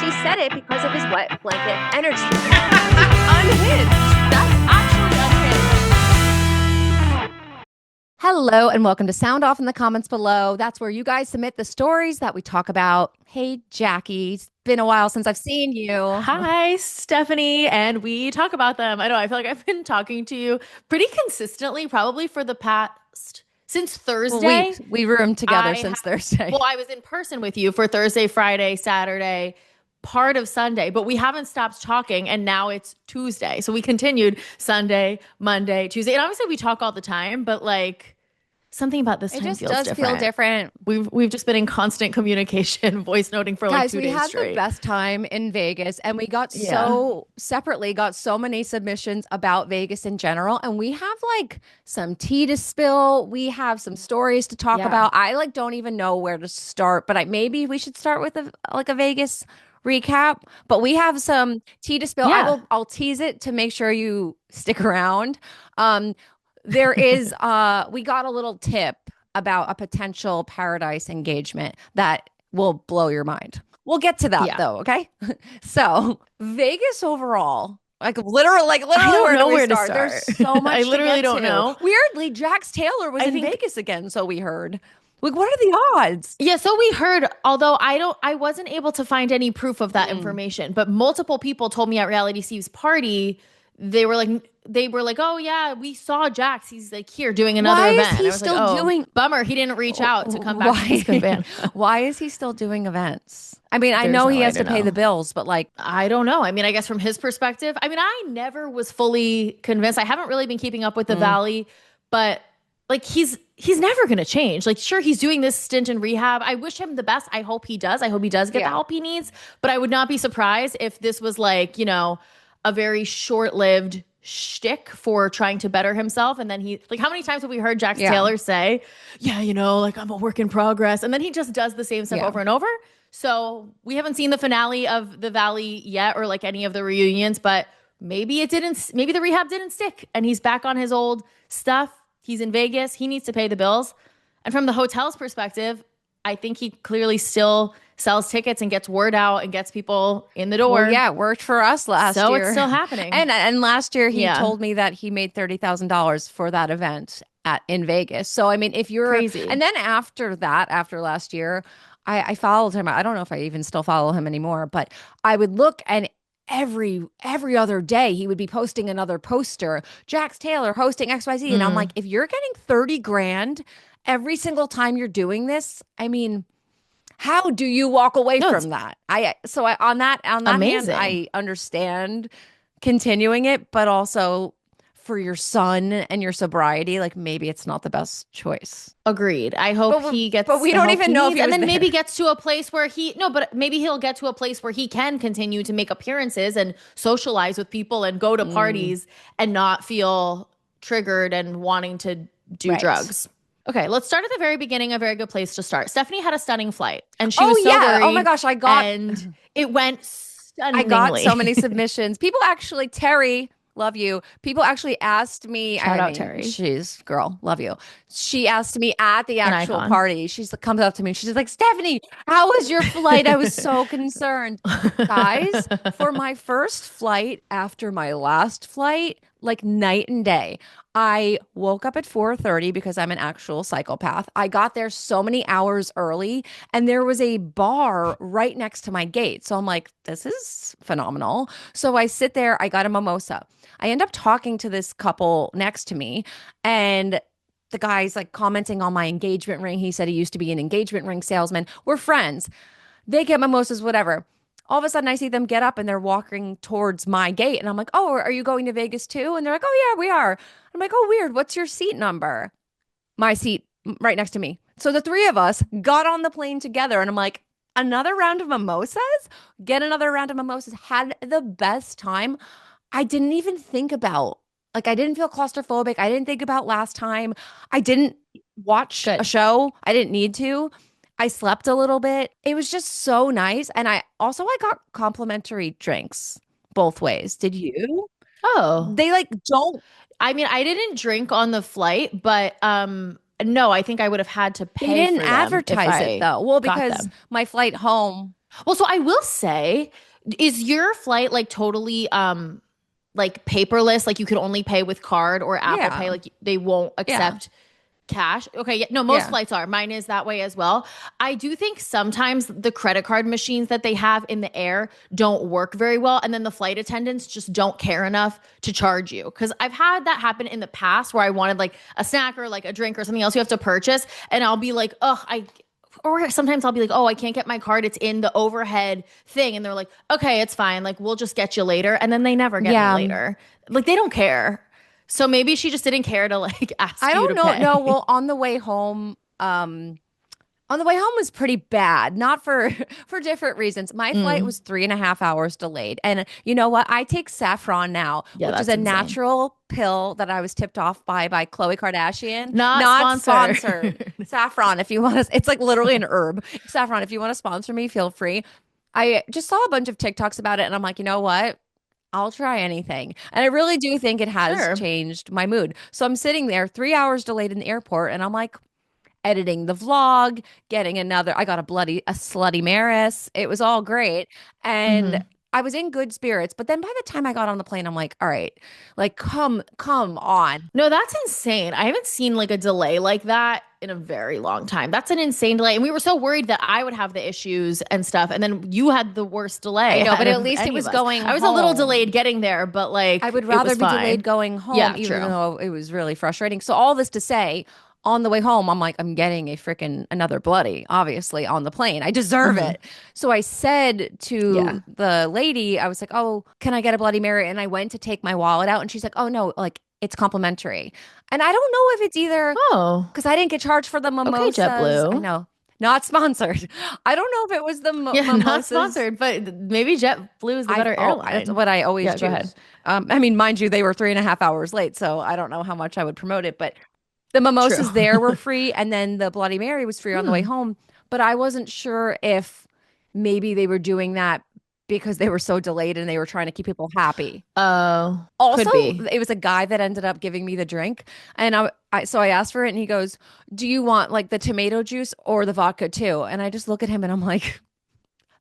he said it because of his wet blanket energy. Unhinged. That's actually unhinged. Hello and welcome to Sound Off in the comments below. That's where you guys submit the stories that we talk about. Hey, Jackie, it's been a while since I've seen you. Hi, Stephanie, and we talk about them. I know, I feel like I've been talking to you pretty consistently, probably for the past, since Thursday. Well, we roomed together since Thursday. Well, I was in person with you for Thursday, Friday, Saturday, part of Sunday, but we haven't stopped talking, and now it's Tuesday. So we continued Sunday, Monday, Tuesday, and obviously we talk all the time, but like something about this time just feels does different. feel different. We've just been in constant communication, voice noting for like 2 days Guys, we straight. had the best time in Vegas, and we got so many submissions about Vegas in general, and we have like some tea to spill. We have some stories to talk about. I like don't even know where to start, but maybe we should start with a Vegas recap. But we have some tea to spill. I'll tease it to make sure you stick around. There is we got a little tip about a potential paradise engagement that will blow your mind. We'll get to that though, okay? So Vegas overall, literally, I don't know where to start. There's so much. I literally don't know. Weirdly, Jax Taylor was in Vegas again, so we heard. Like, what are the odds? Yeah, so we heard, although I wasn't able to find any proof of that information, but multiple people told me at Reality Steve's party, they were like, oh yeah, we saw Jax. He's like here doing another event. Why is he still doing? Bummer, he didn't reach out to come back to his cabana. Why is he still doing events? I mean, I know he has to pay the bills, but like, I don't know. I mean, I guess from his perspective, I mean, I never was fully convinced. I haven't really been keeping up with the Valley, but like he's never going to change. Like, sure, he's doing this stint in rehab. I wish him the best. I hope he does. I hope he does get the help he needs. But I would not be surprised if this was like, you know, a very short-lived shtick for trying to better himself. And then he, like, how many times have we heard Jax Taylor say, yeah, you know, like, I'm a work in progress. And then he just does the same stuff over and over. So we haven't seen the finale of the Valley yet, or like any of the reunions, but maybe the rehab didn't stick and he's back on his old stuff. He's in Vegas. He needs to pay the bills. And from the hotel's perspective, I think he clearly still sells tickets and gets word out and gets people in the door. Well, yeah, it worked for us last year. So it's still happening. And last year he told me that he made $30,000 for that event in Vegas. So I mean, if you're crazy. And then after last year, I followed him. I don't know if I even still follow him anymore, but I would look, and every other day he would be posting another poster. Jax Taylor hosting XYZ. And I'm like, if you're getting 30 grand every single time you're doing this, I mean, how do you walk away from that? On that hand, I understand continuing it, but also for your son and your sobriety, like maybe it's not the best choice. Agreed. I hope he gets, but we don't even know if he and then there. Maybe gets to a place where maybe he'll get to a place where he can continue to make appearances and socialize with people and go to parties and not feel triggered and wanting to do drugs. Okay, let's start at the very beginning. A very good place to start. Stefanie had a stunning flight, and she was so worried. Oh my gosh, and it went stunningly. I got so many submissions. People actually, Terry, love you. People actually asked me. Shout out Terry. She's girl, love you. She asked me at the actual party. She's comes up to me and she's like, Stefanie, how was your flight? I was so concerned. Guys, for my first flight after my last flight, like night and day. I woke up at 4:30 because I'm an actual psychopath. I got there so many hours early, and there was a bar right next to my gate. So I'm like, this is phenomenal. So I sit there, I got a mimosa. I end up talking to this couple next to me, and the guy's like commenting on my engagement ring. He said he used to be an engagement ring salesman. We're friends. They get mimosas, whatever. All of a sudden I see them get up and they're walking towards my gate. And I'm like, oh, are you going to Vegas too? And they're like, oh yeah, we are. I'm like, oh, weird. What's your seat number? My seat right next to me. So the three of us got on the plane together, and I'm like, another round of mimosas? Get another round of mimosas. Had the best time. I didn't even think about, like, I didn't feel claustrophobic. I didn't think about last time. I didn't watch a show. I didn't need to. I slept a little bit. It was just so nice. And I got complimentary drinks both ways. Did you? Oh. They don't. I mean, I didn't drink on the flight, but no, I think I would have had to pay. They didn't for them advertise it though. Well, because my flight home. Well, so I will say, is your flight like totally like paperless? Like you could only pay with card or Apple Pay? Yeah. Like they won't accept cash? Okay, yeah, no, most flights are. Mine is that way as well. I do think sometimes the credit card machines that they have in the air don't work very well, and then the flight attendants just don't care enough to charge you. Because I've had that happen in the past where I wanted like a snack or like a drink or something else you have to purchase, and I'll be like, oh, or sometimes I'll be like, oh, I can't get my card. It's in the overhead thing. And they're like, okay, it's fine. Like, we'll just get you later. And then they never get me later. Like, they don't care. So maybe she just didn't care to like ask you to pay. I don't know. No, well, on the way home was pretty bad. Not for different reasons. My flight was 3.5 hours delayed. And you know what? I take saffron now, which is a natural pill that I was tipped off by Khloe Kardashian. Not sponsored. Saffron, if you want to, it's like literally an herb. Saffron, if you want to sponsor me, feel free. I just saw a bunch of TikToks about it, and I'm like, you know what? I'll try anything. And I really do think it has changed my mood. So I'm sitting there 3 hours delayed in the airport, and I'm like editing the vlog, getting I got a slutty Maris. It was all great. And I was in good spirits. But then by the time I got on the plane, I'm like, all right, like, come on. No, that's insane. I haven't seen like a delay like that in a very long time. That's an insane delay. And we were so worried that I would have the issues and stuff. And then you had the worst delay. I know, but at least it was going home. I was a little delayed getting there, but like, I would rather be delayed going home, even though it was really frustrating. So all this to say, on the way home, I'm like, I'm getting another bloody, obviously, on the plane. I deserve it. So I said to the lady, I was like, oh, can I get a Bloody Mary? And I went to take my wallet out, and she's like, oh, no, like, it's complimentary. And I don't know if it's either because I didn't get charged for the mimosas. Okay, JetBlue. No, not sponsored. I don't know if it was the mimosas. Not sponsored, but maybe JetBlue is the better airline. That's what I always choose. Go ahead. I mean, mind you, they were 3.5 hours late, so I don't know how much I would promote it, but the mimosas there were free, and then the Bloody Mary was free on the way home. But I wasn't sure if maybe they were doing that because they were so delayed and they were trying to keep people happy. Oh, also, could be. It was a guy that ended up giving me the drink, and so I asked for it, and he goes, "Do you want like the tomato juice or the vodka too?" And I just look at him, and I'm like,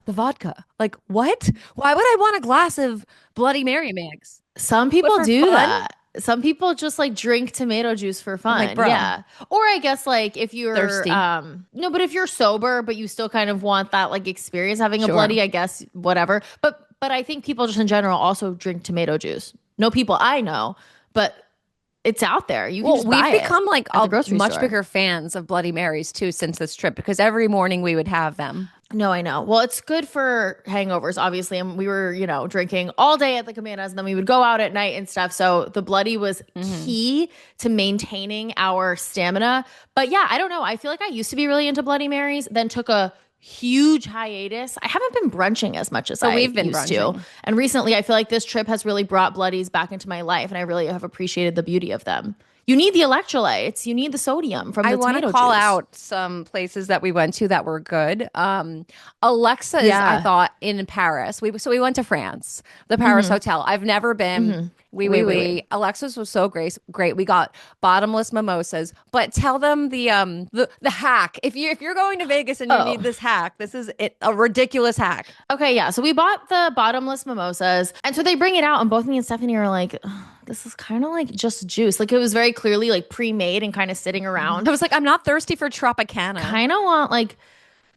"The vodka? Like what? Why would I want a glass of Bloody Mary mix?" Some people do that. Some people just like drink tomato juice for fun. Like, bro. Yeah. Or I guess like if you're thirsty. No, but if you're sober, but you still kind of want that like experience having a bloody, I guess, whatever. But I think people just in general also drink tomato juice. No people I know, but it's out there. You can just buy we've become like much store. Bigger fans of Bloody Marys too since this trip, because every morning we would have them. No, I know. Well, it's good for hangovers, obviously. And we were, drinking all day at the cabanas, and then we would go out at night and stuff. So the bloody was key to maintaining our stamina. But yeah, I don't know. I feel like I used to be really into Bloody Marys, then took a huge hiatus. I haven't been brunching as much as we've been used to. And recently, I feel like this trip has really brought bloodies back into my life, and I really have appreciated the beauty of them. You need the electrolytes. You need the sodium from the tomato juice. I want to call out some places that we went to that were good. Alexa's, I thought, in Paris. We went to France, the Paris hotel. I've never been. Oui. Alexa's was so great. We got bottomless mimosas. But tell them the hack. If you're going to Vegas and you need this hack, this is a ridiculous hack. Okay, yeah. So we bought the bottomless mimosas, and so they bring it out, and both me and Stefanie are like, this is kind of like just juice. Like it was very clearly like pre-made and kind of sitting around. I was like, I'm not thirsty for Tropicana. Kind of want like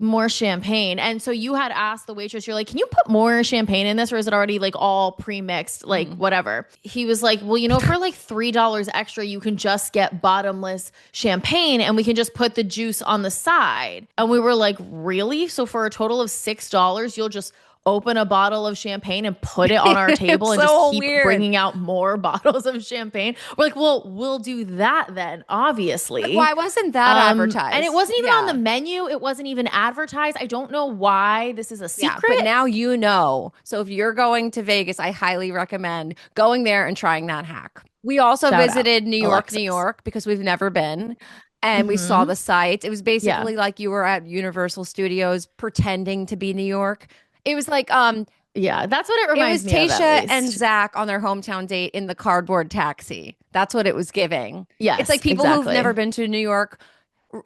more champagne. And so you had asked the waitress, you're like, can you put more champagne in this, or is it already like all pre-mixed, like whatever? He was like, well, for like $3 extra, you can just get bottomless champagne, and we can just put the juice on the side. And we were like, really? So for a total of $6, you'll just open a bottle of champagne and put it on our table and just keep bringing out more bottles of champagne? We're like, well, we'll do that then, obviously. Like, why wasn't that advertised? And it wasn't even on the menu. It wasn't even advertised. I don't know why this is a secret. Yeah, but now you know. So if you're going to Vegas, I highly recommend going there and trying that hack. We also visited New York, because we've never been. And we saw the sites. It was basically like you were at Universal Studios pretending to be New York. It was like, yeah, that's what it reminds me of. It was Tayshia and Zach on their hometown date in the cardboard taxi. That's what it was giving. Yeah, it's like people who've never been to New York,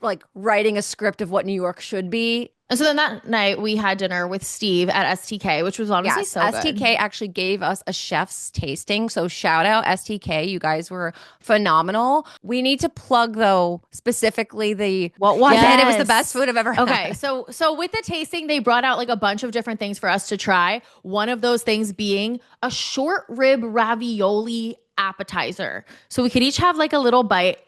like writing a script of what New York should be And so then that night we had dinner with Steve at STK, which was honestly Yes, so good. STK actually gave us a chef's tasting. So shout out STK. You guys were phenomenal. We need to plug though specifically the what was it? It was the best food I've ever had. Okay, so with the tasting, they brought out like a bunch of different things for us to try. One of those things being a short rib ravioli appetizer. So we could each have like a little bite.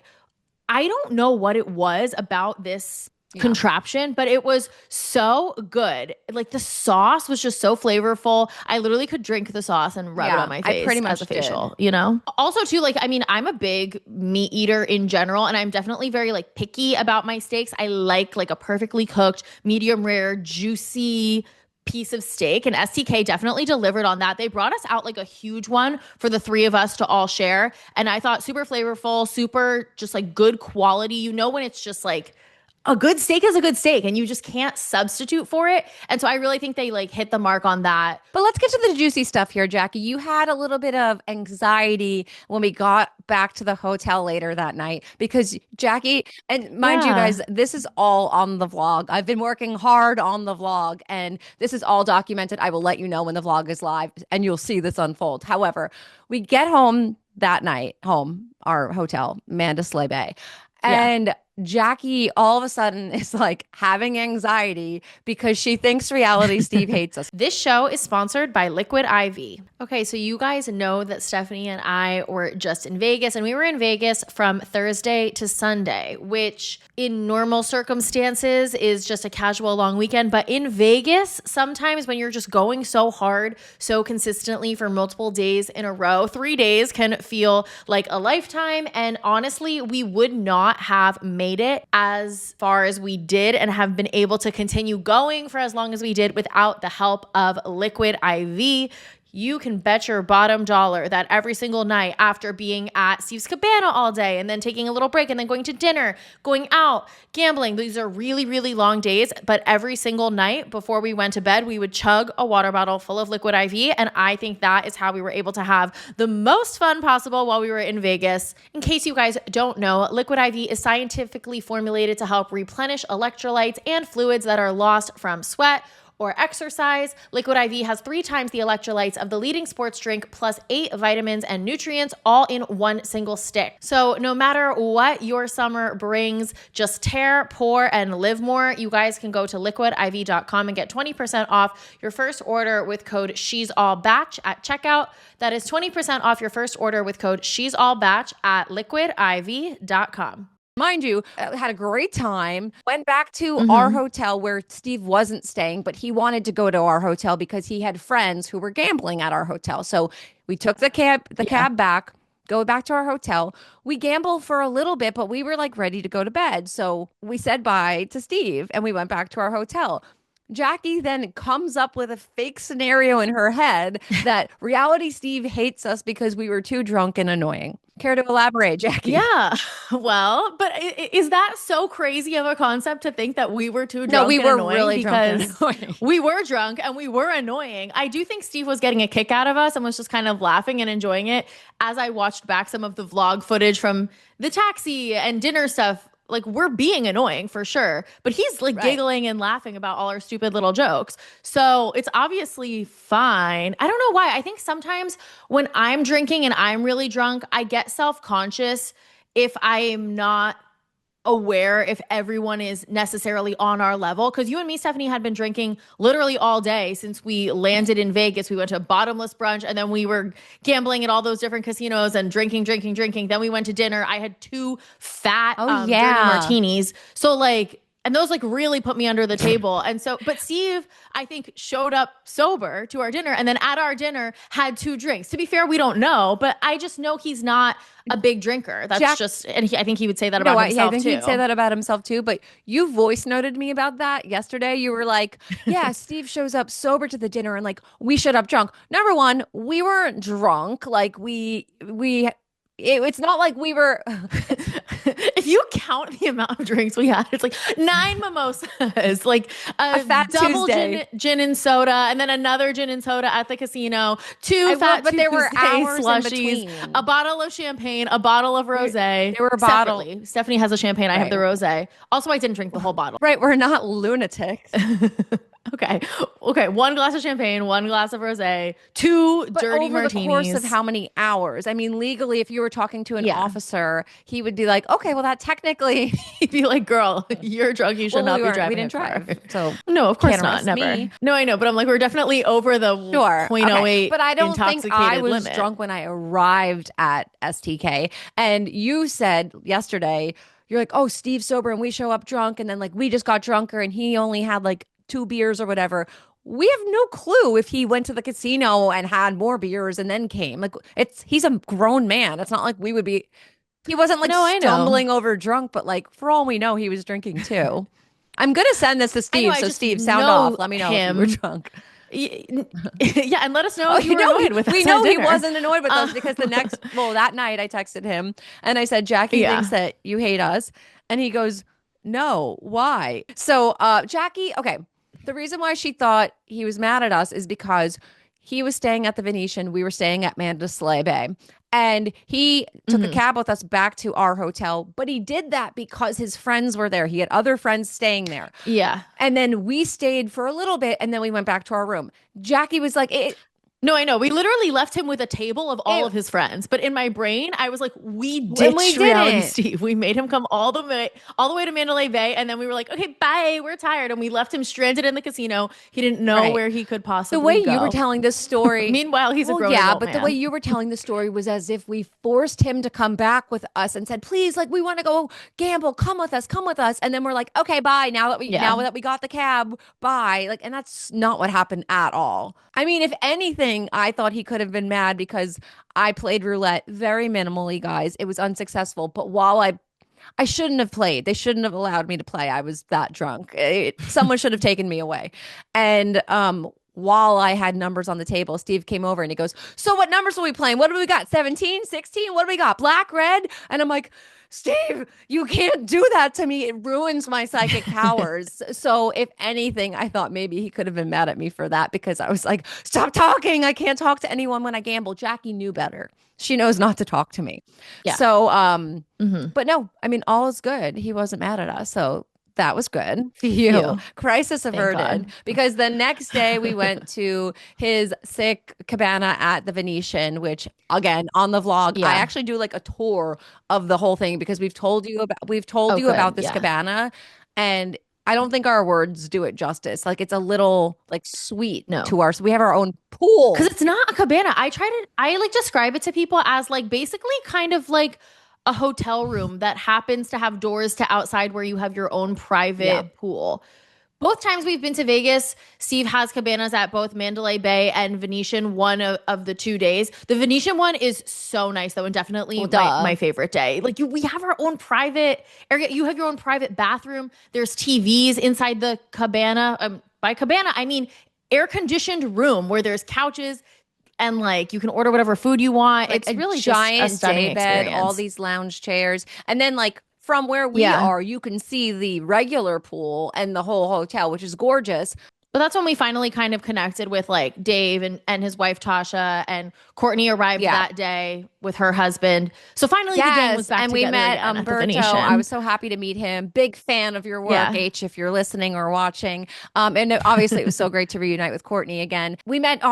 I don't know what it was about this contraption, but it was so good. Like the sauce was just so flavorful. I literally could drink the sauce and rub it on my face. I pretty much as a facial, you know? Also too, like, I mean, I'm a big meat eater in general, and I'm definitely very like picky about my steaks. I like a perfectly cooked, medium rare, juicy piece of steak, and STK definitely delivered on that. They brought us out like a huge one for the three of us to all share, and I thought super flavorful, super just like good quality. You know when it's just like a good steak is a good steak and you just can't substitute for it. And so I really think they like hit the mark on that. But let's get to the juicy stuff here, Jackie. You had a little bit of anxiety when we got back to the hotel later that night because Jackie, and mind you guys, this is all on the vlog. I've been working hard on the vlog and this is all documented. I will let you know when the vlog is live and you'll see this unfold. However, we get home that night, our hotel, Mandalay Bay. And Jackie all of a sudden is like having anxiety because she thinks reality Steve hates us. This show is sponsored by Liquid IV. Okay, so you guys know that Stefanie and I were just in Vegas, and we were in Vegas from Thursday to Sunday, which in normal circumstances is just a casual long weekend. But in Vegas, sometimes when you're just going so hard, so consistently for multiple days in a row, 3 days can feel like a lifetime. And honestly, we would not have made it as far as we did and have been able to continue going for as long as we did without the help of Liquid IV. You can bet your bottom dollar that every single night after being at Steve's Cabana all day and then taking a little break and then going to dinner, going out, gambling, these are really, really long days. But every single night before we went to bed, we would chug a water bottle full of Liquid IV. And I think that is how we were able to have the most fun possible while we were in Vegas. In case you guys don't know, Liquid IV is scientifically formulated to help replenish electrolytes and fluids that are lost from sweat or exercise. Liquid IV has 3 times the electrolytes of the leading sports drink, plus 8 vitamins and nutrients, all in one single stick. So no matter what your summer brings, just tear, pour, and live more. You guys can go to liquidiv.com and get 20% off your first order with code She'sAllBatch at checkout. That is 20% off your first order with code She'sAllBatch at liquidiv.com. Mind you, had a great time, went back to our hotel where Steve wasn't staying, but he wanted to go to our hotel because he had friends who were gambling at our hotel. So we took the cab back, go back to our hotel. We gambled for a little bit, but we were like ready to go to bed. So we said bye to Steve and we went back to our hotel. Jackie then comes up with a fake scenario in her head that reality Steve hates us because we were too drunk and annoying. Care to elaborate, Jackie? Yeah. Well, but is that so crazy of a concept to think that we were too drunk? No, we were and really drunk and annoying. We were drunk and we were annoying. I do think Steve was getting a kick out of us and was just kind of laughing and enjoying it as I watched back some of the vlog footage from the taxi and dinner stuff. Like, we're being annoying for sure, but he's like giggling and laughing about all our stupid little jokes. So it's obviously fine. I don't know why. I think sometimes when I'm drinking and I'm really drunk, I get self-conscious if I am not aware if everyone is necessarily on our level. Because you and me, Stefanie, had been drinking literally all day since we landed in Vegas. We went to a bottomless brunch and then we were gambling at all those different casinos and drinking. Then we went to dinner. I had 2 fat dirty martinis. So like, and those like really put me under the table. And so, but Steve, I think, showed up sober to our dinner and then at our dinner had 2 drinks. To be fair, we don't know, but I just know he's not a big drinker. That's and I think he would say that about himself too. I think he'd say that about himself too, but you voice noted me about that yesterday. You were like, yeah, Steve shows up sober to the dinner and like, we showed up drunk. Number one, we weren't drunk. Like we it's not like we were. If you count the amount of drinks we had, it's like 9 mimosas, like a fat double Tuesday. gin and soda, and then another gin and soda at the casino, 2 fat but there were Tuesday hours slushies, a bottle of champagne, a bottle of rosé. There were a bottle. Stephanie has a champagne. I have the rosé. Also, I didn't drink the whole bottle. Right. We're not lunatics. Okay. 1 glass of champagne, 1 glass of rosé, 2 dirty over martinis. The course of how many hours? I mean, legally, if you were talking to an officer, he would be like, okay, well, that technically, he'd be like, girl, you're drunk. You should not be driving. We didn't drive. So no, of course not. Never. Me. No, I know. But I'm like, we're definitely over the 0.08. But I don't think I was limit. drunk when I arrived at STK. And you said yesterday, you're like, oh, Steve's sober and we show up drunk. And then like, we just got drunker and he only had like 2 beers or whatever. We have no clue if he went to the casino and had more beers and then came. Like he's a grown man. It's not like we would be. He wasn't like stumbling over drunk, but like for all we know, he was drinking too. I'm gonna send this to Steve. So Steve, sound off. Let me know if you were drunk. Yeah, and let us know if you were annoyed with us. We know he wasn't annoyed with us because that night I texted him and I said, Jackie thinks that you hate us. And he goes, no, why? So Jackie, okay. The reason why she thought he was mad at us is because he was staying at the Venetian. We were staying at Mandalay Bay. And he took a cab with us back to our hotel. But he did that because his friends were there. He had other friends staying there. Yeah. And then we stayed for a little bit and then we went back to our room. Jackie was like, no, I know. We literally left him with a table of all of his friends. But in my brain, I was like, we ditched reality Steve. We made him come all the way to Mandalay Bay. And then we were like, okay, bye. We're tired. And we left him stranded in the casino. He didn't know where he could possibly go. The way you were telling this story. Meanwhile, he's a grown adult man. The way you were telling the story was as if we forced him to come back with us and said, please, like, we want to go gamble. Come with us. And then we're like, okay, bye. Now that we got the cab, bye. Like, and that's not what happened at all. I mean, if anything, I thought he could have been mad because I played roulette very minimally, guys. It was unsuccessful. But while I shouldn't have played. They shouldn't have allowed me to play. I was that drunk. Someone should have taken me away. And while I had numbers on the table, Steve came over and he goes, so what numbers are we playing? What do we got? 17, 16? What do we got? Black, red? And I'm like, Steve, you can't do that to me. It ruins my psychic powers. So if anything, I thought maybe he could have been mad at me for that because I was like, stop talking. I can't talk to anyone when I gamble. Jackie knew better. She knows not to talk to me. Yeah. So, but no, I mean, all is good. He wasn't mad at us. So that was good for you. Crisis averted. Because the next day we went to his sick cabana at the Venetian, which again on the vlog, I actually do like a tour of the whole thing because we've told you about this cabana, and I don't think our words do it justice. Like it's a little like sweet to our. So we have our own pool because it's not a cabana. I like describe it to people as like basically kind of like a hotel room that happens to have doors to outside where you have your own private pool. Both times we've been to Vegas, Steve has cabanas at both Mandalay Bay and Venetian one of the 2 days. The Venetian one is so nice though, and definitely my favorite day. Like we have our own private area. You have your own private bathroom. There's TVs inside the cabana. By cabana, I mean air-conditioned room where there's couches, and like you can order whatever food you want. Like it's really giant just a stunning bed, experience. all these lounge chairs. And then like from where we are, you can see the regular pool and the whole hotel, which is gorgeous. But that's when we finally kind of connected with like Dave and his wife Tasha, and Courtney arrived that day with her husband. So finally the gang was back and together. We met again Umberto. I was so happy to meet him. Big fan of your work, H, if you're listening or watching. And obviously it was so great to reunite with Courtney again. We met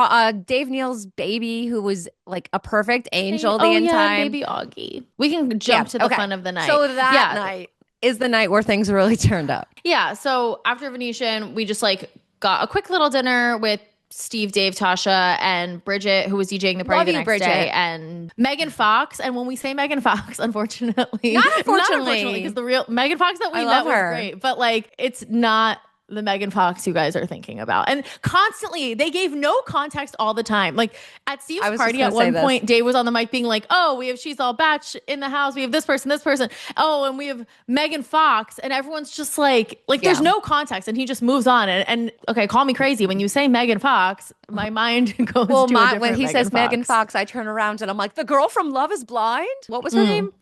Dave Neal's baby, who was like a perfect angel the entire time. Baby Augie. We can jump to the fun of the night. So that night is the night where things really turned up. Yeah. So after Venetian, we just like got a quick little dinner with Steve, Dave, Tasha, and Bridget, who was DJing the party the next day, and Megan Fox. And when we say Megan Fox, unfortunately, not unfortunately, because the real Megan Fox that we met was great, but like it's not the Megan Fox you guys are thinking about. And constantly, they gave no context all the time. Like at Steve's party at one point, Dave was on the mic being like, oh, we have She's All Batch in the house. We have this person. Oh, and we have Megan Fox. And everyone's just like there's no context. And he just moves on. And okay, call me crazy. When you say Megan Fox, my mind goes to a different when he Megan says Fox. Megan Fox, I turn around and I'm like, the girl from Love is Blind? What was her name?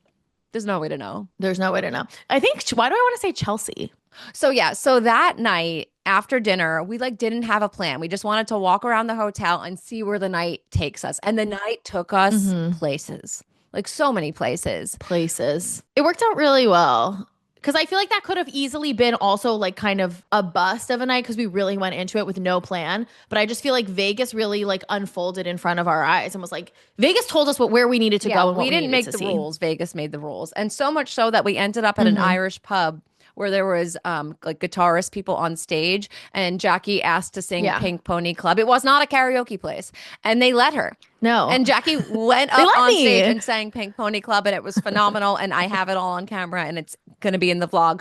There's no way to know. There's no way to know. I think, why do I want to say Chelsea? So that night after dinner, we didn't have a plan. We just wanted to walk around the hotel and see where the night takes us. And the night took us places, like so many places. It worked out really well. Because I feel like that could have easily been also like kind of a bust of a night because we really went into it with no plan. But I just feel like Vegas really like unfolded in front of our eyes and was like, Vegas told us where we needed to go. And we didn't make the rules. Vegas made the rules. And so much so that we ended up at an Irish pub where there was like guitarist people on stage, and Jackie asked to sing Pink Pony Club. It was not a karaoke place, and they let her. No. And Jackie went up on stage and sang Pink Pony Club, and it was phenomenal. And I have it all on camera, and it's going to be in the vlog.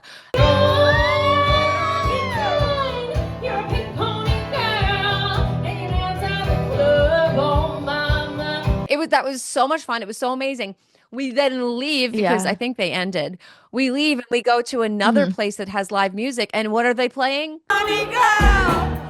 That was so much fun. It was so amazing. We then leave because I think they ended. We leave and we go to another place that has live music. And what are they playing? Pony Girl!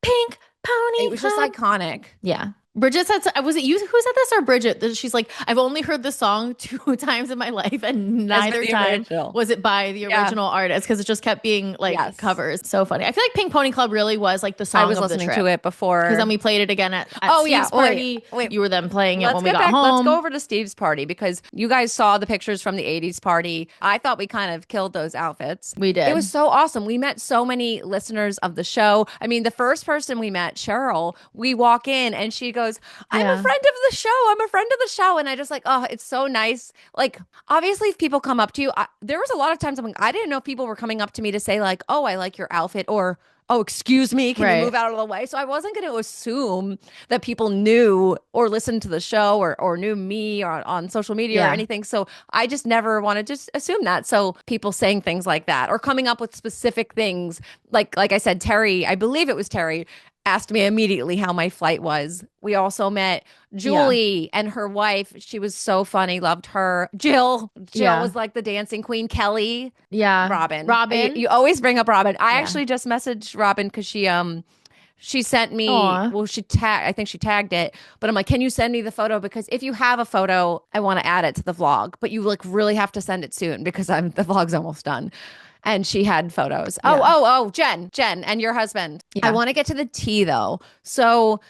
Pink Pony It was just iconic. Yeah. Bridget said, was it you who said this or Bridget? She's like, I've only heard this song 2 times in my life and neither time was it by the original artist because it just kept being like covers. So funny. I feel like Pink Pony Club really was like the song of the trip. I was listening to it before. Because then we played it again at Steve's party. Wait. You were then playing it when we got home. Let's go over to Steve's party because you guys saw the pictures from the 80s party. I thought we kind of killed those outfits. We did. It was so awesome. We met so many listeners of the show. I mean, the first person we met, Cheryl, we walk in and she goes, I'm a friend of the show. And I just like, oh, it's so nice. Like, obviously, if people come up to you, there was a lot of times I'm like, I didn't know if people were coming up to me to say like, oh, I like your outfit, or oh, excuse me, can you move out of the way? So I wasn't going to assume that people knew or listened to the show or knew me or on social media or anything. So I just never wanted to assume that. So people saying things like that or coming up with specific things, like I said, Terry, I believe it was Terry, asked me immediately how my flight was. We also met Julie and her wife. She was so funny. Loved her. Jill was like the dancing queen. Kelly. Yeah. Robin. You always bring up Robin. I actually just messaged Robin because she sent me, I think she tagged it, but I'm like, can you send me the photo? Because if you have a photo, I want to add it to the vlog, but you like really have to send it soon because the vlog's almost done. And she had photos. Oh, Jenn and your husband. Yeah. I want to get to the tea though. So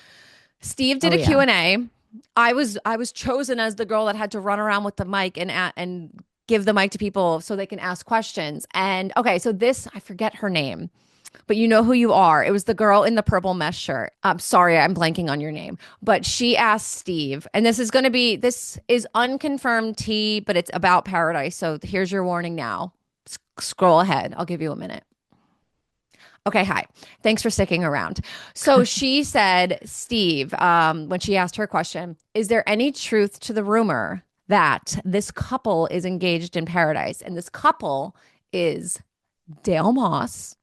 Steve did a Q&A. I was chosen as the girl that had to run around with the mic and give the mic to people so they can ask questions. And okay, so this, I forget her name, but you know who you are. It was the girl in the purple mesh shirt. I'm sorry, I'm blanking on your name. But she asked Steve, and this is unconfirmed tea, but it's about Paradise. So here's your warning now. Scroll ahead. I'll give you a minute. Okay, hi. Thanks for sticking around. So she said, Steve, when she asked her question, is there any truth to the rumor that this couple is engaged in Paradise? And this couple is Dale Moss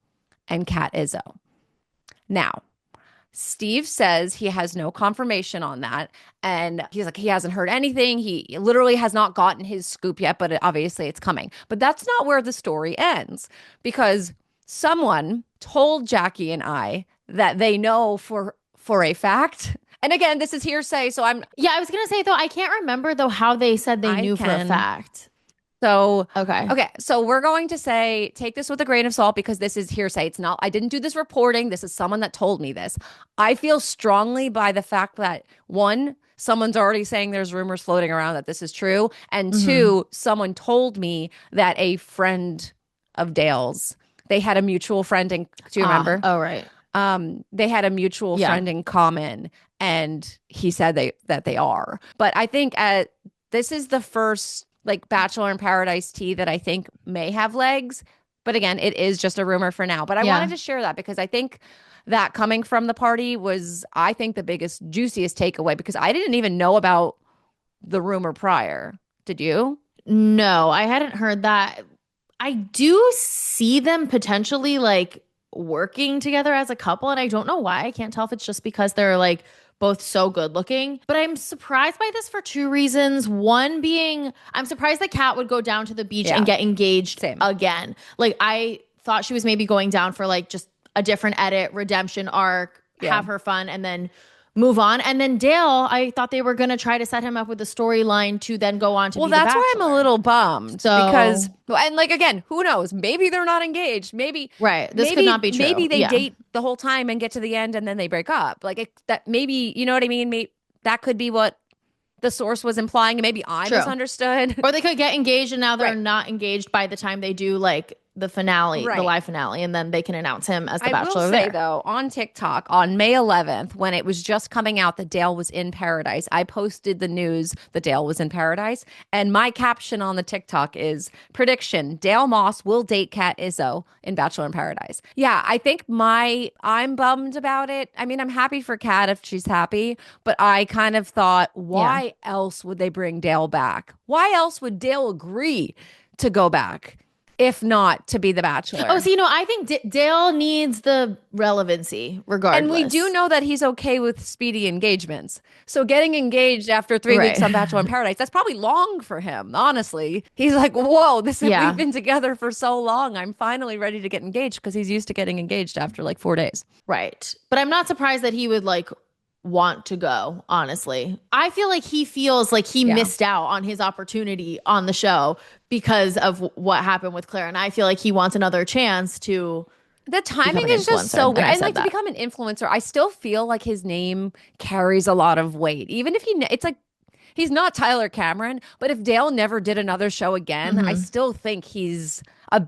and Kat Izzo. Now, Steve says he has no confirmation on that. And he's like, he hasn't heard anything. He literally has not gotten his scoop yet, but obviously it's coming. But that's not where the story ends, because someone told Jackie and I that they know for a fact. And again, this is hearsay. So I was going to say, though, I can't remember, though, how they said they knew for a fact. So, okay. So we're going to say, take this with a grain of salt because this is hearsay. It's not, I didn't do this reporting. This is someone that told me this. I feel strongly by the fact that, one, someone's already saying there's rumors floating around that this is true. And two, someone told me that a friend of Dale's, they had a mutual friend. Do you remember? Oh, right. They had a mutual friend in common, and he said that they are. But I think this is the first like Bachelor in Paradise tea that I think may have legs. But again, it is just a rumor for now. But I wanted to share that because I think that coming from the party was, I think, the biggest, juiciest takeaway, because I didn't even know about the rumor prior. Did you? No, I hadn't heard that. I do see them potentially like working together as a couple. And I don't know why. I can't tell if it's just because they're like both so good looking. But I'm surprised by this for two reasons. One being, I'm surprised that Kat would go down to the beach and get engaged again. Like, I thought she was maybe going down for like just a different edit, redemption arc, have her fun, and then move on. And then Dale, I thought they were going to try to set him up with a storyline to then go on to be the Bachelor. Well, that's why I'm a little bummed because, and like, again, who knows? Maybe they're not engaged. Maybe. Right. This could not be true. Maybe they date the whole time and get to the end and then they break up. Like that maybe, you know what I mean? Maybe that could be what the source was implying. And maybe I misunderstood. Or they could get engaged and now they're not engaged by the time they do like the finale, the live finale, and then they can announce him as the Bachelor. I will say though, on TikTok on May 11th, when it was just coming out that Dale was in paradise, I posted the news that Dale was in paradise, and my caption on the TikTok is prediction: Dale Moss will date Kat Izzo in Bachelor in Paradise. Yeah, I think I'm bummed about it. I mean, I'm happy for Kat if she's happy, but I kind of thought, why else would they bring Dale back? Why else would Dale agree to go back? If not to be the Bachelor. Oh, so I think Dale needs the relevancy regardless. And we do know that he's okay with speedy engagements. So getting engaged after 3 weeks on Bachelor in Paradise, that's probably long for him, honestly. He's like, whoa, we've been together for so long. I'm finally ready to get engaged, because he's used to getting engaged after like 4 days. Right. But I'm not surprised that he would like want to go, honestly. I feel like he feels like he missed out on his opportunity on the show because of what happened with Claire. And I feel like he wants another chance to. The timing is just so weird. And like to become an influencer, I still feel like his name carries a lot of weight. Even if it's like, he's not Tyler Cameron, but if Dale never did another show again, I still think he's a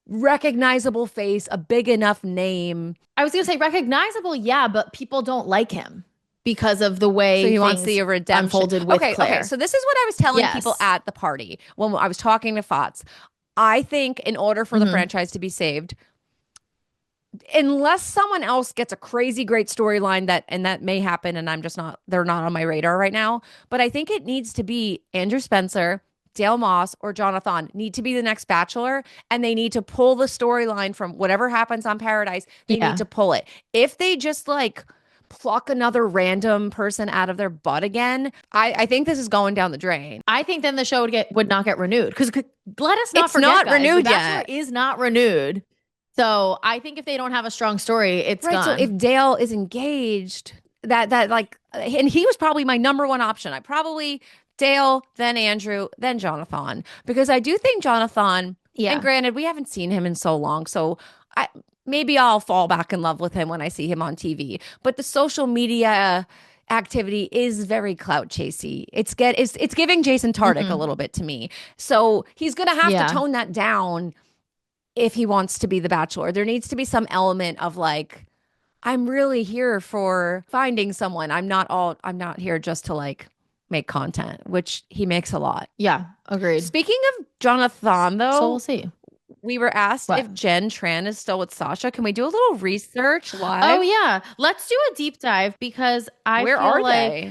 recognizable face, a big enough name. I was going to say recognizable, but people don't like him because of the way he wants the redemption unfolded with Claire. Okay, so this is what I was telling people at the party when I was talking to Fots. I think in order for the franchise to be saved, unless someone else gets a crazy great storyline that may happen, and they're not on my radar right now, but I think it needs to be Andrew Spencer, Dale Moss, or Jonathan need to be the next Bachelor, and they need to pull the storyline from whatever happens on Paradise. They need to pull it. If they just like pluck another random person out of their butt again, I think this is going down the drain. I think then the show would not get renewed, because let us not forget, not guys, renewed the yet. Bachelor is not renewed. So I think if they don't have a strong story, it's gone. So if Dale is engaged, that like, and he was probably my number one option. I probably Dale, then Andrew, then Jonathan, because I do think Jonathan. And granted, we haven't seen him in so long, so maybe I'll fall back in love with him when I see him on TV. But the social media activity is very clout chasey. It's giving Jason Tartick a little bit to me. So he's gonna have to tone that down if he wants to be the Bachelor. There needs to be some element of like, I'm really here for finding someone. I'm not here just to like make content, which he makes a lot. Yeah, agreed. Speaking of Jonathan, though, so we'll see. We were asked if Jenn Tran is still with Sasha. Can we do a little research live? Oh yeah, let's do a deep dive, because Where feel are like they?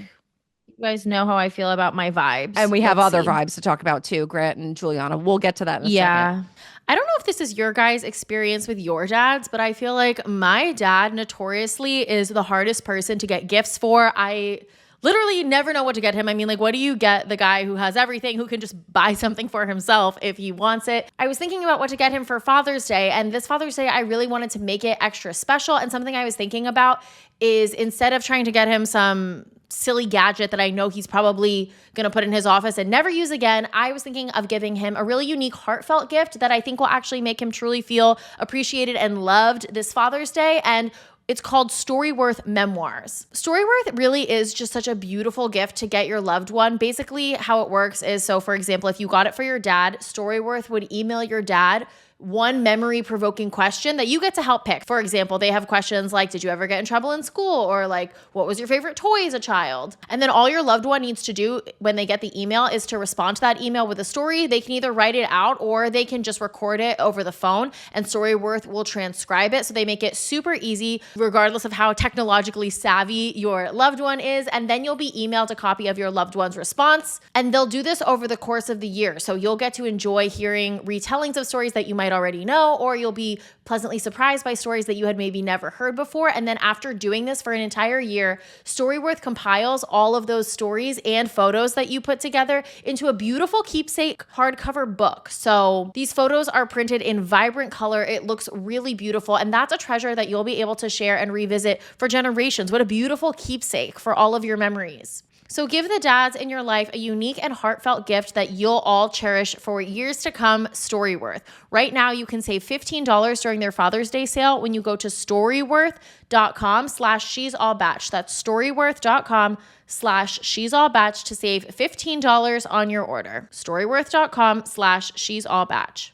You guys know how I feel about my vibes, and we have other vibes to talk about too. Grant and Juliana. We'll get to that in a second. I don't know if this is your guys' experience with your dads, but I feel like my dad notoriously is the hardest person to get gifts for. I literally never know what to get him. I mean, like, what do you get the guy who has everything, who can just buy something for himself if he wants it? I was thinking about what to get him for Father's Day, and this Father's Day, I really wanted to make it extra special. And something I was thinking about is, instead of trying to get him some silly gadget that I know he's probably going to put in his office and never use again, I was thinking of giving him a really unique, heartfelt gift that I think will actually make him truly feel appreciated and loved this Father's Day. And it's called StoryWorth Memoirs. StoryWorth really is just such a beautiful gift to get your loved one. Basically, how it works is, so for example, if you got it for your dad, StoryWorth would email your dad one memory provoking question that you get to help pick. For example, they have questions like, did you ever get in trouble in school? Or like, what was your favorite toy as a child? And then all your loved one needs to do when they get the email is to respond to that email with a story. They can either write it out or they can just record it over the phone, and StoryWorth will transcribe it. So they make it super easy, regardless of how technologically savvy your loved one is. And then you'll be emailed a copy of your loved one's response. And they'll do this over the course of the year. So you'll get to enjoy hearing retellings of stories that you might already know, or you'll be pleasantly surprised by stories that you had maybe never heard before. And then after doing this for an entire year, StoryWorth compiles all of those stories and photos that you put together into a beautiful keepsake hardcover book. So these photos are printed in vibrant color. It looks really beautiful. And that's a treasure that you'll be able to share and revisit for generations. What a beautiful keepsake for all of your memories. So give the dads in your life a unique and heartfelt gift that you'll all cherish for years to come, StoryWorth. Right now, you can save $15 during their Father's Day sale when you go to storyworth.com/she'sallbatch. That's storyworth.com/she'sallbatch to save $15 on your order. storyworth.com/she'sallbatch.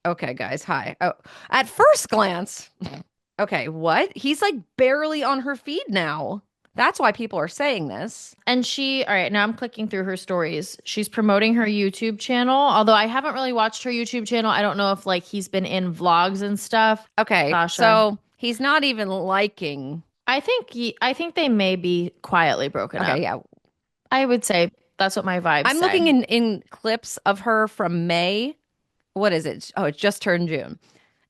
Okay, guys. Hi. Oh, at first glance, okay, what? He's like barely on her feed now. That's why people are saying this. And all right, now I'm clicking through her stories. She's promoting her YouTube channel, although I haven't really watched her YouTube channel. I don't know if like he's been in vlogs and stuff. Okay, Sasha. So he's not even liking. I think they may be quietly broken up. Okay, yeah. I would say that's what my vibes I'm say. looking in clips of her from May. What is it? Oh, it just turned June.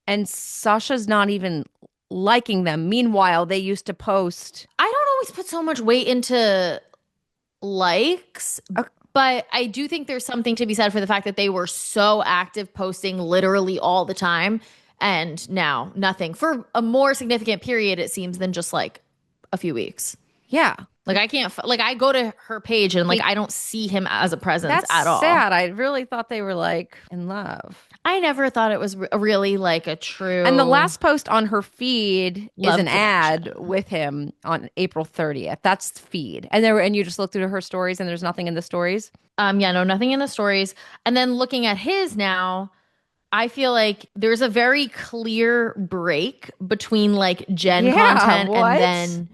And Sasha's not even liking them. Meanwhile, they used to post. I don't always put so much weight into likes, but I do think there's something to be said for the fact that they were so active, posting literally all the time, and now nothing for a more significant period, it seems, than just like a few weeks. Yeah. Like I can't, like I go to her page and like I don't see him as a presence at all. That's sad. I really thought they were like in love. I never thought it was really like a true. And the last post on her feed is an ad with him on April 30th. That's the feed. And you just looked through her stories and there's nothing in the stories? Yeah, no, nothing in the stories. And then looking at his now, I feel like there's a very clear break between like Jenn content and then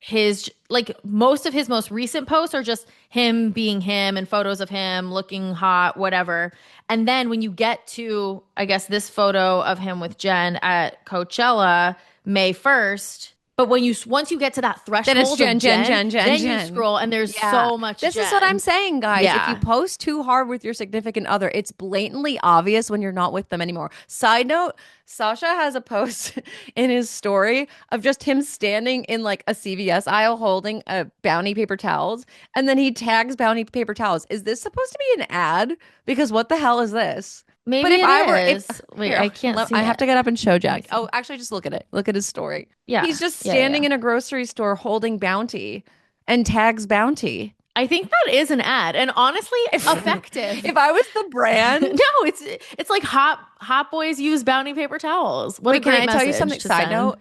his, like most of his most recent posts are just him being him and photos of him looking hot, whatever. And then when you get to, I guess, this photo of him with Jenn at Coachella, May 1st, but once you get to that threshold, then it's Jenn, then you scroll and there's so much. This is what I'm saying, guys. Yeah. If you post too hard with your significant other, it's blatantly obvious when you're not with them anymore. Side note, Sasha has a post in his story of just him standing in like a CVS aisle holding a Bounty paper towels, and then he tags Bounty paper towels. Is this supposed to be an ad? Because what the hell is this? Maybe but if I can't see I have to get up and show Jack. Oh, actually, just look at it. Look at his story. Yeah. He's just standing in a grocery store holding Bounty and tags Bounty. I think that is an ad, and honestly, effective. If I was the brand, no, it's like hot boys use Bounty paper towels. What a great message. Can I tell you something? Side note.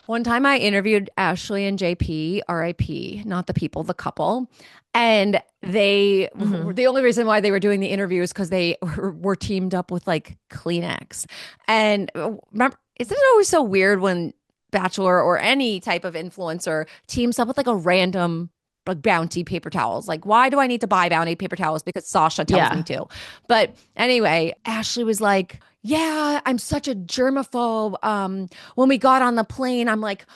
One time I interviewed Ashley and JP, RIP, not the people, the couple. And they, the only reason why they were doing the interview is because they were teamed up with like Kleenex. And remember, isn't it always so weird when Bachelor or any type of influencer teams up with like a random like Bounty paper towels? Like, why do I need to buy Bounty paper towels? Because Sasha tells me to. But anyway, Ashley was like, yeah, I'm such a germaphobe. When we got on the plane, I'm like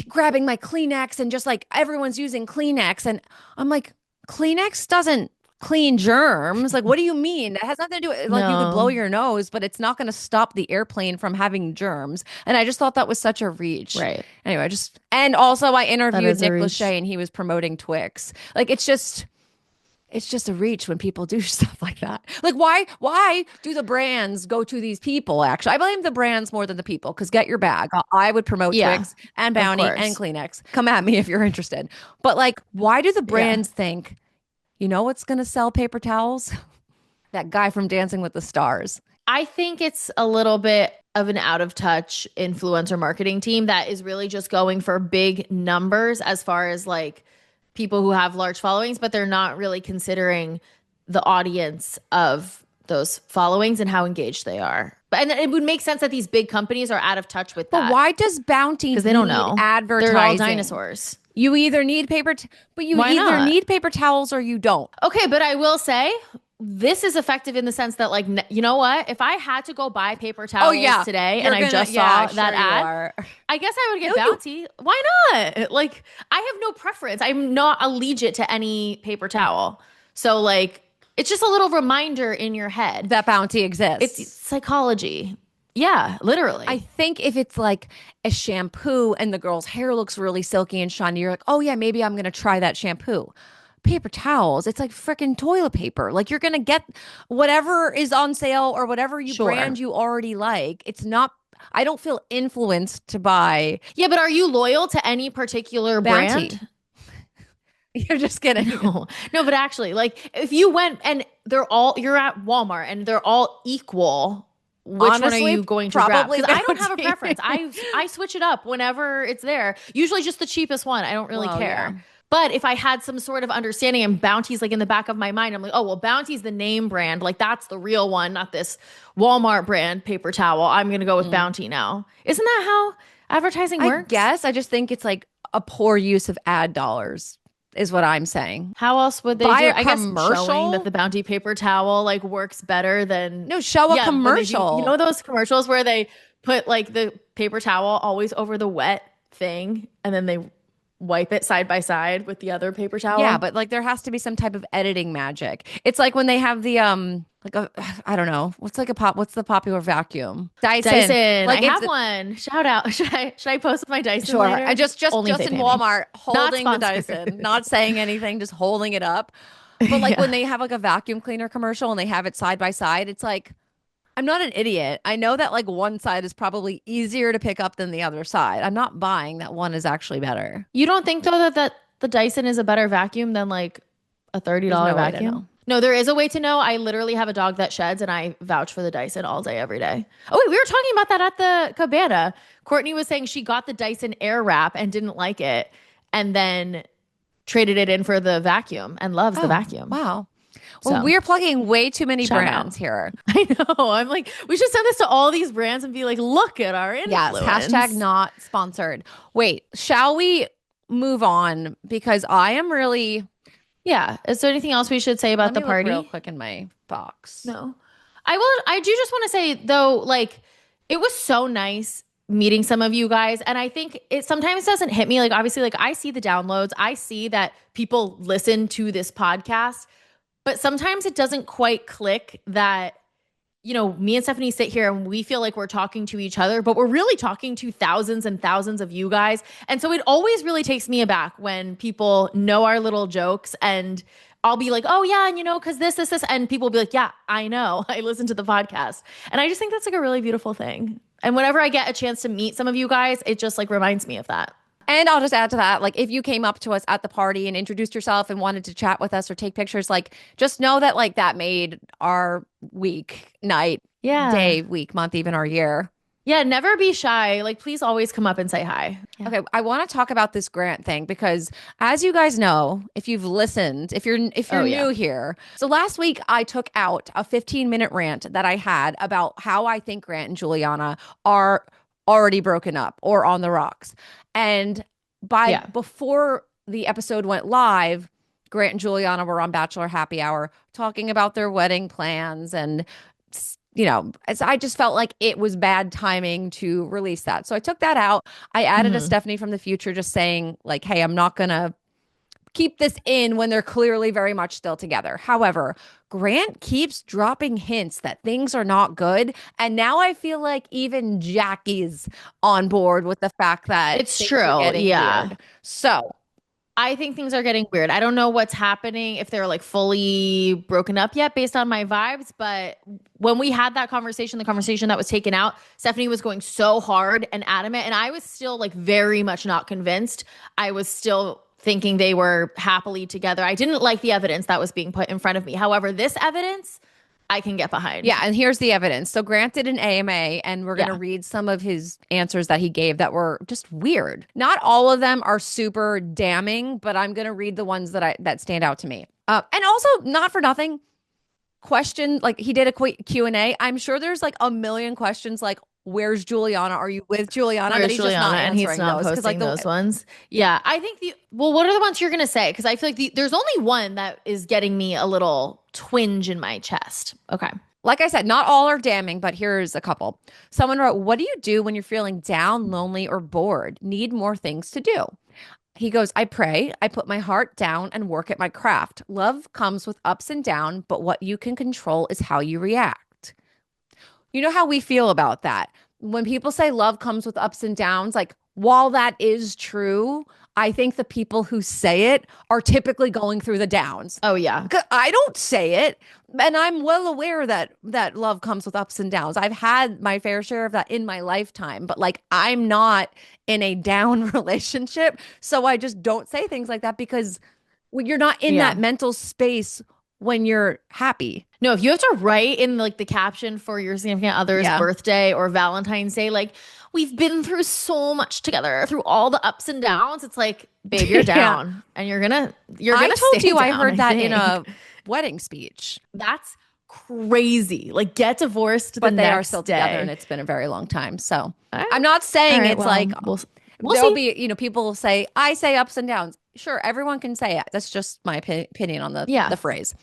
grabbing my Kleenex and just like everyone's using Kleenex. And I'm like, Kleenex doesn't clean germs. Like, what do you mean? It has nothing to do with like you could blow your nose, but it's not going to stop the airplane from having germs. And I just thought that was such a reach. Right. Anyway, and also I interviewed Nick Lachey and he was promoting Twix. Like, it's just a reach when people do stuff like that. Like, why do the brands go to these people? Actually, I blame the brands more than the people, because get your bag. I would promote Twix and Bounty and Kleenex. Come at me if you're interested. But like, why do the brands think, you know what's going to sell paper towels? That guy from Dancing with the Stars. I think it's a little bit of an out of touch influencer marketing team that is really just going for big numbers as far as like people who have large followings, but they're not really considering the audience of those followings and how engaged they are. And it would make sense that these big companies are out of touch with that. But why does Bounty because they don't know advertising? They're all dinosaurs. You either need paper, need paper towels or you don't. Okay, but I will say this is effective in the sense that, like, you know what? If I had to go buy paper towels today I just saw that ad, I guess I would get Bounty. Why not? Like, I have no preference. I'm not allegiant to any paper towel. So, like, it's just a little reminder in your head that Bounty exists. It's psychology. Yeah, literally. I think if it's like a shampoo and the girl's hair looks really silky and shiny, you're like, oh yeah, maybe I'm going to try that shampoo. Paper towels, it's like freaking toilet paper. Like, you're going to get whatever is on sale or whatever brand you already like. It's not, I don't feel influenced to buy. Yeah, but are you loyal to any particular Bounty brand? You're just kidding. No, but actually, like, if you went and you're at Walmart and they're all equal, which honestly, one are you going to grab? Because I don't have a preference. I switch it up whenever it's there. Usually just the cheapest one. I don't really care. Yeah. But if I had some sort of understanding and Bounty's like in the back of my mind, I'm like, oh, well, Bounty's the name brand. Like, that's the real one, not this Walmart brand paper towel. I'm going to go with Bounty now. Isn't that how advertising works? I guess. I just think it's like a poor use of ad dollars. Is what I'm saying. How else would they do? I guess showing that the Bounty paper towel like works better than show a commercial. You know those commercials where they put like the paper towel always over the wet thing and then they wipe it side by side with the other paper towel? Yeah, but like there has to be some type of editing magic. It's like when they have the I don't know. What's the popular vacuum? Dyson. Like, I have one. Shout out. Should I post my Dyson? Sure. Later? I just in Walmart holding the Dyson, not saying anything, just holding it up. But like when they have like a vacuum cleaner commercial and they have it side by side, it's like, I'm not an idiot. I know that like one side is probably easier to pick up than the other side. I'm not buying that one is actually better. You don't think though that the Dyson is a better vacuum than like a $30 vacuum? No, there is a way to know. I literally have a dog that sheds and I vouch for the Dyson all day, every day. Oh, wait, we were talking about that at the cabana. Courtney was saying she got the Dyson Airwrap and didn't like it and then traded it in for the vacuum and loves the vacuum. Wow. Well, we're plugging way too many brands here. I know. I'm like, we should send this to all these brands and be like, look at our influence. Yes, hashtag not sponsored. Wait, shall we move on? Because I am really... Yeah. Is there anything else we should say about the party? Real quick in my box. No. I do just want to say though, like, it was so nice meeting some of you guys. And I think it sometimes doesn't hit me. Like, obviously, like, I see the downloads. I see that people listen to this podcast. But sometimes it doesn't quite click that, you know, me and Stefanie sit here and we feel like we're talking to each other, but we're really talking to thousands and thousands of you guys. And so it always really takes me aback when people know our little jokes and I'll be like, oh yeah, and you know, because this. And people will be like, yeah, I know. I listen to the podcast. And I just think that's like a really beautiful thing. And whenever I get a chance to meet some of you guys, it just like reminds me of that. And I'll just add to that, like, if you came up to us at the party and introduced yourself and wanted to chat with us or take pictures, like, just know that, like, that made our week, night, day, week, month, even our year. Yeah, never be shy. Like, please always come up and say hi. Yeah. Okay, I want to talk about this Grant thing because, as you guys know, if you've listened, if you're new here, so last week I took out a 15-minute rant that I had about how I think Grant and Juliana are already broken up or on the rocks. And before the episode went live, Grant and Juliana were on Bachelor Happy Hour talking about their wedding plans. And, you know, I just felt like it was bad timing to release that. So I took that out. I added a Stefanie from the future just saying, like, hey, I'm not going to keep this in when they're clearly very much still together. However, Grant keeps dropping hints that things are not good. And now I feel like even Jackie's on board with the fact that it's true. Yeah. Weird. So I think things are getting weird. I don't know what's happening, if they're like fully broken up yet based on my vibes. But when we had that conversation, the conversation that was taken out, Stefanie was going so hard and adamant. And I was still like very much not convinced. I was still thinking they were happily together. I didn't like the evidence that was being put in front of me. However, this evidence I can get behind. Yeah, and here's the evidence. So Grant did an AMA, and we're going to read some of his answers that he gave that were just weird. Not all of them are super damning, but I'm going to read the ones that stand out to me. And also, not for nothing, question, like he did a quick Q&A. I'm sure there's like a million questions like, where's Juliana? Are you with Juliana? Where's That he's Juliana? just not And he's not those, posting like those ones. Yeah. I think what are the ones you're going to say? Because I feel like there's only one that is getting me a little twinge in my chest. Okay. Like I said, not all are damning, but here's a couple. Someone wrote, what do you do when you're feeling down, lonely, or bored? Need more things to do? He goes, I pray, I put my heart down and work at my craft. Love comes with ups and downs, but what you can control is how you react. You know how we feel about that. When people say love comes with ups and downs, like while that is true, I think the people who say it are typically going through the downs. Oh, yeah. I don't say it. And I'm well aware that love comes with ups and downs. I've had my fair share of that in my lifetime, but like I'm not in a down relationship. So I just don't say things like that because you're not in that mental space when you're happy. No, if you have to write in like the caption for your significant other's birthday or Valentine's Day, like we've been through so much together through all the ups and downs. It's like, babe, you're down and you're gonna I told you I heard that in a wedding speech. That's crazy. Like get divorced but the they next are still day. Together and it's been a very long time. So I'm not saying it's like we'll there'll see. be, people will say, I say ups and downs. Sure, everyone can say it. That's just my opinion on the phrase.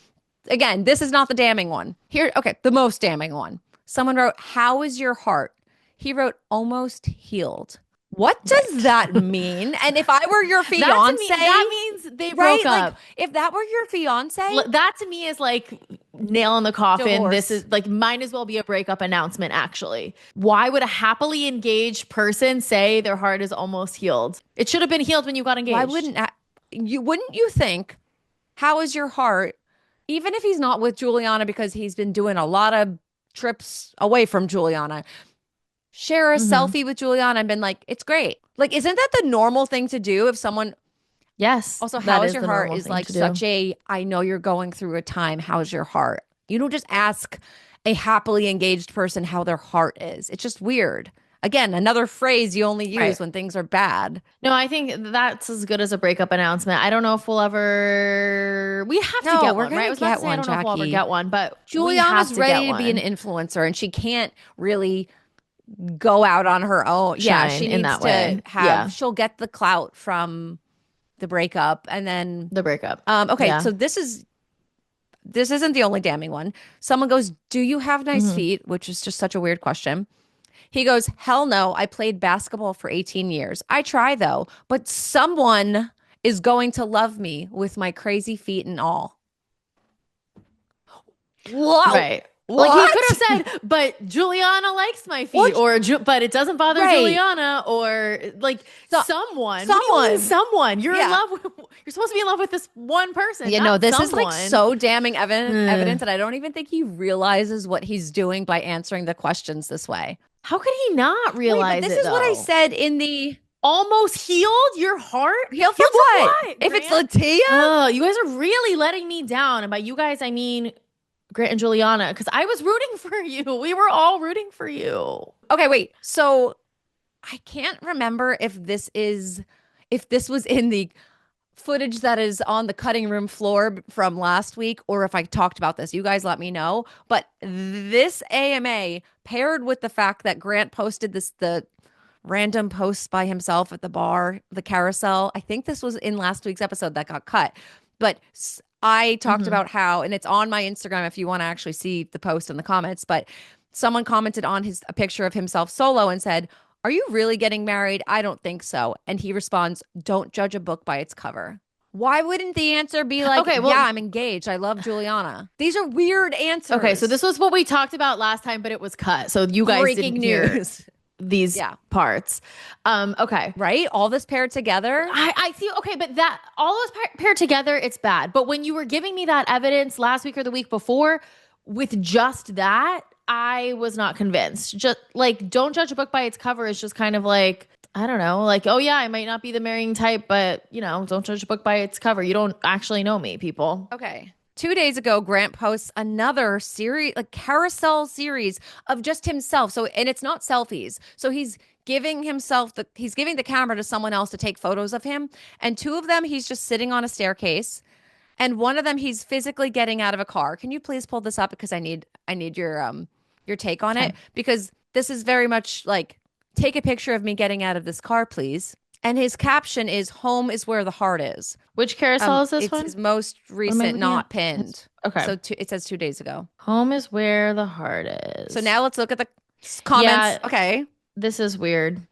Again, this is not the damning one. Here, okay, the most damning one. Someone wrote, how is your heart? He wrote, almost healed. What does that mean? And if I were your fiance, that means they broke up. Like, if that were your fiance, that to me is like nail in the coffin. Divorce. This is like might as well be a breakup announcement. Actually, why would a happily engaged person say their heart is almost healed? It should have been healed when you got engaged. Why wouldn't you think? How is your heart? Even if he's not with Juliana because he's been doing a lot of trips away from Juliana, share a selfie with Juliana and been like, it's great. Like, isn't that the normal thing to do if someone... Yes. Also, how is your heart is like such a, I know you're going through a time. How's your heart? You don't just ask a happily engaged person how their heart is. It's just weird. Again, another phrase you only use when things are bad. No, I think that's as good as a breakup announcement. I don't know if we'll ever... We have to get one, right? I was about to say, I don't know if we'll ever get one, but Juliana's ready to be an influencer and she can't really go out on her own. Yeah, she needs to have... She'll get the clout from the breakup and then... The breakup. Okay, so this isn't the only damning one. Someone goes, do you have nice feet? Which is just such a weird question. He goes, hell no, I played basketball for 18 years. I try though, but someone is going to love me with my crazy feet and all. Whoa. Right. What? Like he could have said, but Juliana likes my feet, but it doesn't bother Juliana, or like someone. Someone. You're in love with, you're supposed to be in love with this one person. Yeah, no, this is like so damning evidence that I don't even think he realizes what he's doing by answering the questions this way. How could he not realize this is what I said in the almost healed your heart? Healed for what? If it's Latia? Oh, you guys are really letting me down. And by you guys, I mean Grant and Juliana, because I was rooting for you. We were all rooting for you. Okay, wait. So I can't remember if this was in the footage that is on the cutting room floor from last week, or if I talked about this. You guys let me know. But this AMA paired with the fact that Grant posted the random posts by himself at the bar, the carousel. I think this was in last week's episode that got cut. But I talked about how, and it's on my Instagram if you want to actually see the post in the comments, but someone commented on a picture of himself solo and said, are you really getting married? I don't think so. And he responds, don't judge a book by its cover. Why wouldn't the answer be like, okay, well, yeah, I'm engaged. I love Juliana. These are weird answers. Okay, so this was what we talked about last time, but it was cut. So you guys didn't hear these parts. Okay. Right? All this paired together. I see. Okay, but that all those paired together, it's bad. But when you were giving me that evidence last week or the week before with just that, I was not convinced. Just like, don't judge a book by its cover is just kind of like, I don't know, like, oh yeah, I might not be the marrying type, but don't judge a book by its cover. You don't actually know me, people. Okay. 2 days ago, Grant posts another series, like carousel series of just himself. So, and it's not selfies. So he's giving the camera to someone else to take photos of him. And 2 of them, he's just sitting on a staircase. And one of them, he's physically getting out of a car. Can you please pull this up because I need your take on it, because this is very much like, take a picture of me getting out of this car, please. And his caption is "Home is where the heart is." Which carousel is this it's one? It's his most recent, not pinned. Okay. So it says 2 days ago. Home is where the heart is. So now let's look at the comments. Yeah, okay. This is weird.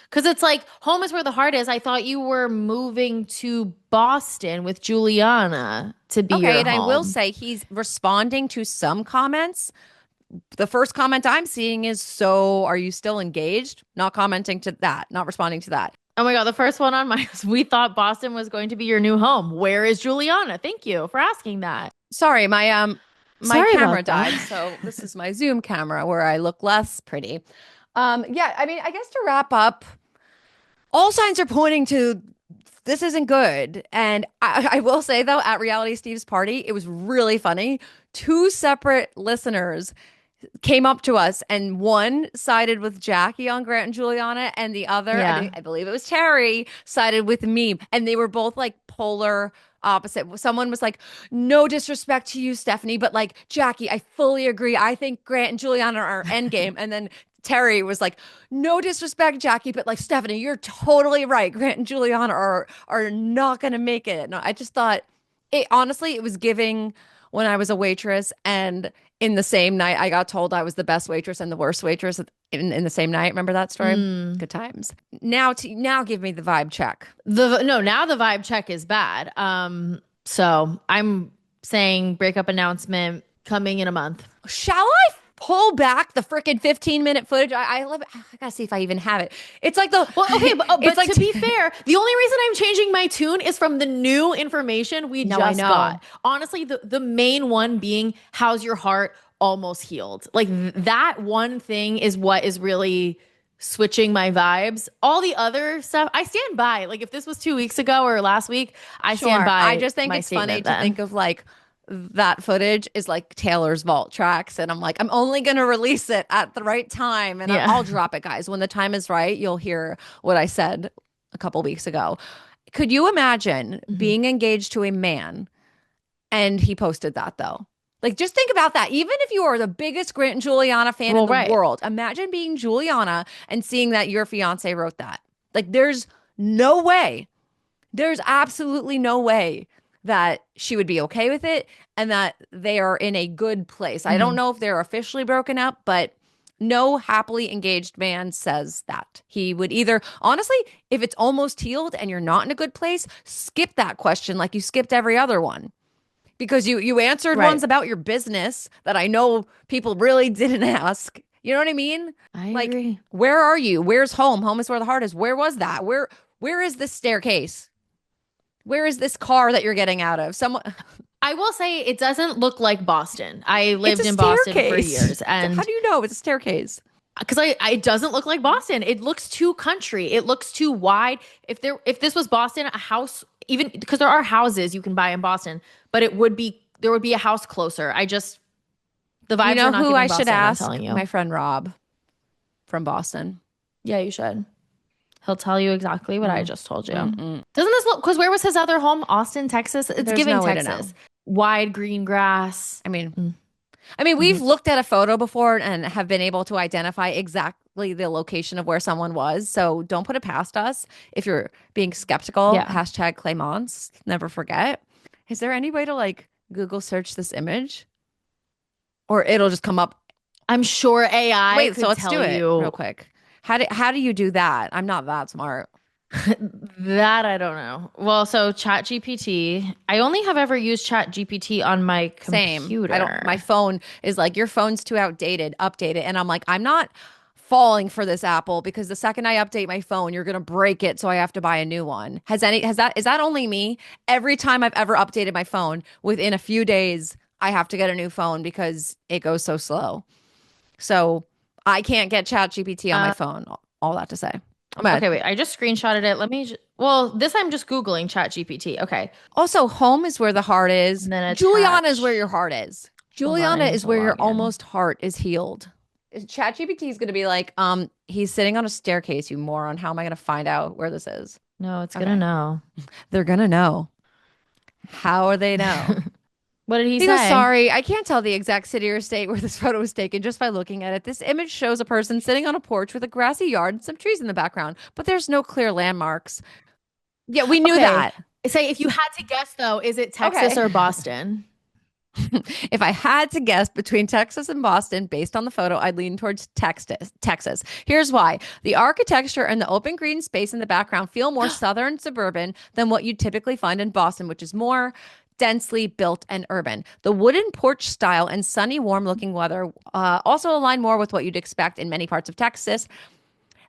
Because it's like, home is where the heart is. I thought you were moving to Boston with Juliana to be your home. And I will say he's responding to some comments. The first comment I'm seeing is, so are you still engaged? Not commenting to that, not responding to that. Oh my God, the first one on mine is, we thought Boston was going to be your new home. Where is Juliana? Thank you for asking that. Sorry, my camera died. So this is my Zoom camera where I look less pretty. Yeah, I mean, I guess to wrap up, all signs are pointing to this isn't good. And I will say, though, at Reality Steve's party, it was really funny. 2 separate listeners came up to us, and one sided with Jackie on Grant and Juliana, and the other, I believe it was Terry, sided with me. And they were both like polar opposite. Someone was like, no disrespect to you, Stefanie, but like, Jackie, I fully agree. I think Grant and Juliana are endgame. And then Terry was like, no disrespect, Jackie, but like, Stefanie, you're totally right. Grant and Juliana are not going to make it. No, I just thought honestly, it was giving when I was a waitress, and in the same night I got told I was the best waitress and the worst waitress in the same night. Remember that story? Good times. Now give me the vibe check. Now the vibe check is bad. So I'm saying breakup announcement coming in a month. Shall I pull back the freaking 15-minute footage? I love it. I gotta see if I even have it. It's like but like, to be fair, the only reason I'm changing my tune is from the new information we just got. Honestly, the main one being, how's your heart almost healed? Like, that one thing is what is really switching my vibes. All the other stuff, I stand by. Like, if this was 2 weeks ago or last week, I stand by. I just think it's funny to think of like, that footage is like Taylor's vault tracks, and I'm like, I'm only gonna release it at the right time, and I'll drop it, guys. When the time is right, you'll hear what I said a couple weeks ago. Could you imagine being engaged to a man and he posted that, though? Like, just think about that. Even if you are the biggest Grant and Juliana fan in the world, imagine being Juliana and seeing that your fiance wrote that. Like, there's no way. There's absolutely no way that she would be okay with it and that they are in a good place. I don't know if they're officially broken up, but no happily engaged man says that. He would either, honestly, if it's almost healed and you're not in a good place, skip that question like you skipped every other one. Because you answered ones about your business that I know people really didn't ask. You know what I mean? I agree. Where are you? Where's home? Home is where the heart is. Where was that? Where is this staircase? Where is this car that you're getting out of? I will say, it doesn't look like Boston. I lived in Boston for years. And how do you know it's a staircase? Because it doesn't look like Boston. It looks too country. It looks too wide. If this was Boston, a house, even because there are houses you can buy in Boston, but there would be a house closer. The vibes. You know who I should ask? My friend Rob from Boston. Yeah, you should. He'll tell you exactly what I just told you. Doesn't this look, because where was his other home? Austin, Texas? It's giving Texas. Wide green grass. I mean, we've looked at a photo before and have been able to identify exactly the location of where someone was. So don't put it past us. If you're being skeptical, hashtag Claymons, never forget. Is there any way to like Google search this image? Or it'll just come up? I'm sure AI Wait, could so let's tell do it you real quick. How do you do that? I'm not that smart. That I don't know. Well, so ChatGPT. I only have ever used ChatGPT on my computer. Same. My phone is like, your phone's too outdated. Update it. And I'm like, I'm not falling for this, Apple, because the second I update my phone, you're gonna break it, so I have to buy a new one. Is that only me? Every time I've ever updated my phone, within a few days, I have to get a new phone because it goes so slow. So I can't get ChatGPT on my phone. All that to say. Okay, wait. I just screenshotted it. Let me. This I'm just Googling ChatGPT. Okay. Also, home is where the heart is. Juliana is where your heart is. Juliana is where your almost heart is healed. ChatGPT is going to be like, he's sitting on a staircase, you moron. How am I going to find out where this is? No, it's going to know. They're going to know. How would they know? What did he He say? goes, sorry, I can't tell the exact city or state where this photo was taken just by looking at it. This image shows a person sitting on a porch with a grassy yard and some trees in the background, but there's no clear landmarks. Yeah, we knew that. Say, if you had to guess, though, is it Texas or Boston? If I had to guess between Texas and Boston based on the photo, I'd lean towards Texas. Here's why. The architecture and the open green space in the background feel more southern suburban than what you typically find in Boston, which is more densely built and urban. The wooden porch style and sunny, warm looking weather also align more with what you'd expect in many parts of Texas.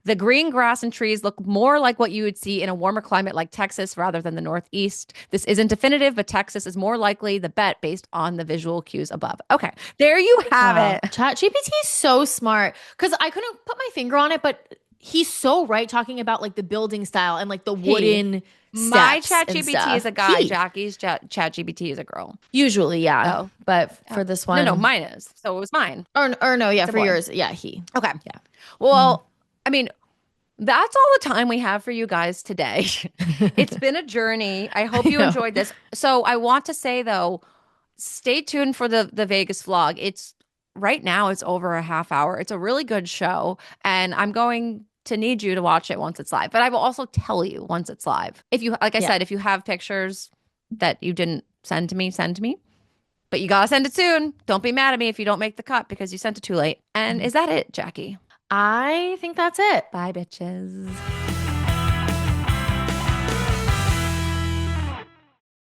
The green grass and trees look more like what you would see in a warmer climate like Texas rather than the Northeast. This isn't definitive, but Texas is more likely the bet based on the visual cues above. Okay, there you have it. ChatGPT is so smart because I couldn't put my finger on it, but he's so right talking about like the building style and like the wooden My ChatGPT is a guy. Jackie's ChatGPT is a girl. Usually, yeah. Oh. But for this one. No, mine is. So it was mine. Or no, yeah, for yours. Yeah, he. Okay. Yeah. Well, I mean, that's all the time we have for you guys today. It's been a journey. I hope you enjoyed this. So I want to say, though, stay tuned for the Vegas vlog. It's right now, it's over a half hour. It's a really good show. And I'm going to need you to watch it once it's live. But I will also tell you once it's live. If you, like I said, if you have pictures that you didn't send to me, send to me. But you got to send it soon. Don't be mad at me if you don't make the cut because you sent it too late. And is that it, Jackie? I think that's it. Bye, bitches.